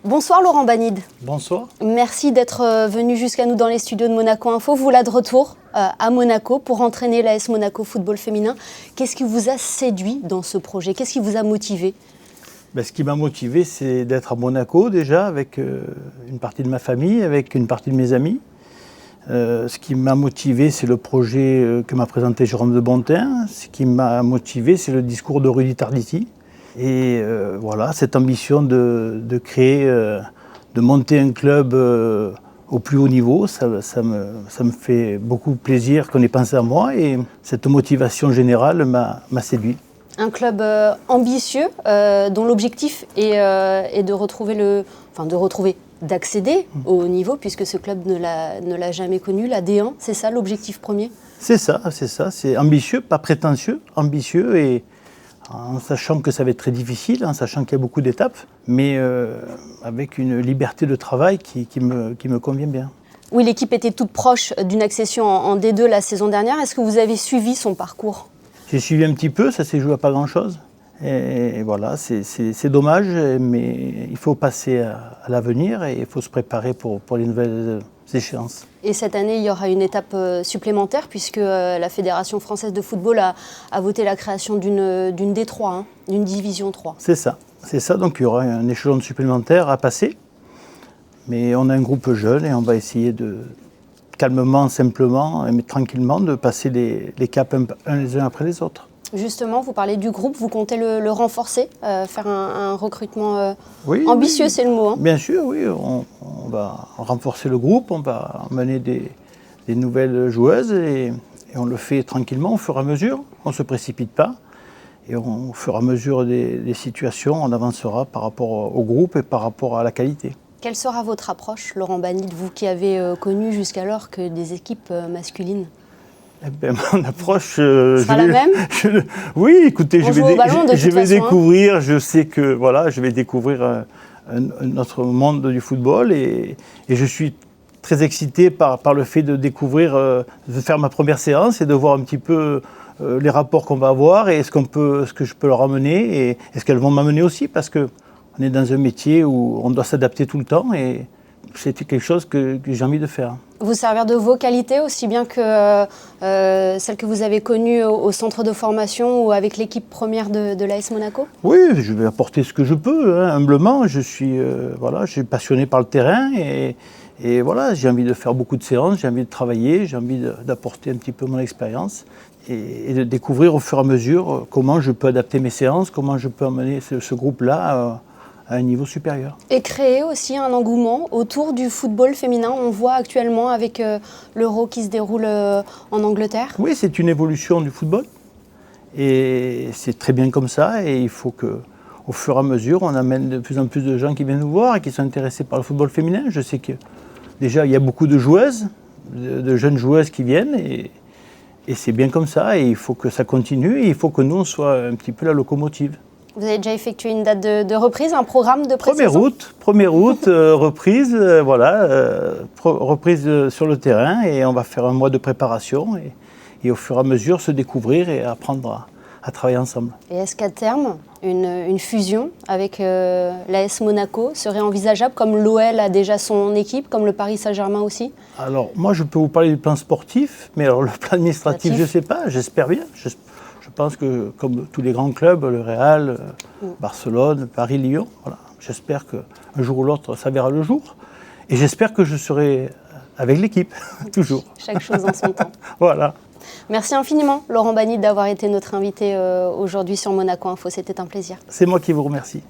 Bonsoir Laurent Banide. Bonsoir. Merci d'être venu jusqu'à nous dans les studios de Monaco Info. Vous là de retour à Monaco pour entraîner l'AS Monaco Football Féminin. Qu'est-ce qui vous a séduit dans ce projet? Qu'est-ce qui vous a motivé? Ce qui m'a motivé, c'est d'être à Monaco déjà, avec une partie de ma famille, avec une partie de mes amis. Ce qui m'a motivé, c'est le projet que m'a présenté Jérôme de Bontin. Ce qui m'a motivé, c'est le discours de Rudy Tarditi. Et voilà, cette ambition de créer, de monter un club au plus haut niveau, ça me fait beaucoup plaisir qu'on ait pensé à moi. Et cette motivation générale m'a séduit. Un club ambitieux, dont l'objectif est d'accéder au haut niveau, puisque ce club ne l'a jamais connu, la D1, c'est ça l'objectif premier? C'est ça, c'est ambitieux, pas prétentieux, ambitieux, et en sachant que ça va être très difficile, en sachant qu'il y a beaucoup d'étapes, mais avec une liberté de travail qui me convient bien. Oui, l'équipe était toute proche d'une accession en D2 la saison dernière. Est-ce que vous avez suivi son parcours? J'ai suivi un petit peu, ça s'est joué à pas grand-chose. Et voilà, c'est dommage, mais il faut passer à l'avenir et il faut se préparer pour les nouvelles échéances. Et cette année, il y aura une étape supplémentaire puisque la Fédération française de football a voté la création d'une D3, d'une division 3. C'est ça, donc il y aura un échelon supplémentaire à passer. Mais on a un groupe jeune et on va essayer de calmement, simplement, mais tranquillement, de passer les caps les uns après les autres. Justement, vous parlez du groupe, vous comptez le renforcer, faire un recrutement ambitieux, c'est le mot. Bien sûr, oui, on va renforcer le groupe, on va emmener des nouvelles joueuses et on le fait tranquillement au fur et à mesure, on ne se précipite pas. Et au fur et à mesure des situations, on avancera par rapport au groupe et par rapport à la qualité. Quelle sera votre approche, Laurent Banide, vous qui avez connu jusqu'alors que des équipes masculines? Mon approche, sera la même? Oui, écoutez, je vais découvrir. Je sais que voilà, je vais découvrir notre monde du football et je suis très excité par le fait de découvrir, de faire ma première séance et de voir un petit peu les rapports qu'on va avoir et ce que je peux leur amener et ce qu'elles vont m'amener aussi, parce que on est dans un métier où on doit s'adapter tout le temps et c'était quelque chose que j'ai envie de faire. Vous servir de vos qualités aussi bien que celles que vous avez connues au centre de formation ou avec l'équipe première de l'AS Monaco? Oui, je vais apporter ce que je peux, humblement. Je suis passionné par le terrain et voilà, j'ai envie de faire beaucoup de séances, j'ai envie de travailler, j'ai envie d'apporter un petit peu mon expérience et de découvrir au fur et à mesure comment je peux adapter mes séances, comment je peux amener ce groupe-là à un niveau supérieur. Et créer aussi un engouement autour du football féminin. On voit actuellement avec l'Euro qui se déroule en Angleterre. Oui, c'est une évolution du football et c'est très bien comme ça et il faut qu'au fur et à mesure, on amène de plus en plus de gens qui viennent nous voir et qui sont intéressés par le football féminin. Je sais que déjà, il y a beaucoup de joueuses, de jeunes joueuses qui viennent et c'est bien comme ça et il faut que ça continue et il faut que nous, on soit un petit peu la locomotive. Vous avez déjà effectué une date de reprise, un programme de pré-saison? Première août, reprise, reprise sur le terrain et on va faire un mois de préparation et au fur et à mesure se découvrir et apprendre à travailler ensemble. Et est-ce qu'à terme, une fusion avec l'AS Monaco serait envisageable, comme l'OL a déjà son équipe, comme le Paris Saint-Germain aussi? Alors moi je peux vous parler du plan sportif, mais alors le plan administratif je ne sais pas, j'espère bien. Je pense que, comme tous les grands clubs, le Real, Barcelone, Paris, Lyon, voilà, j'espère qu'un jour ou l'autre, ça verra le jour. Et j'espère que je serai avec l'équipe, toujours. Chaque chose en son temps. Voilà. Merci infiniment, Laurent Banide, d'avoir été notre invité aujourd'hui sur Monaco Info. C'était un plaisir. C'est moi qui vous remercie.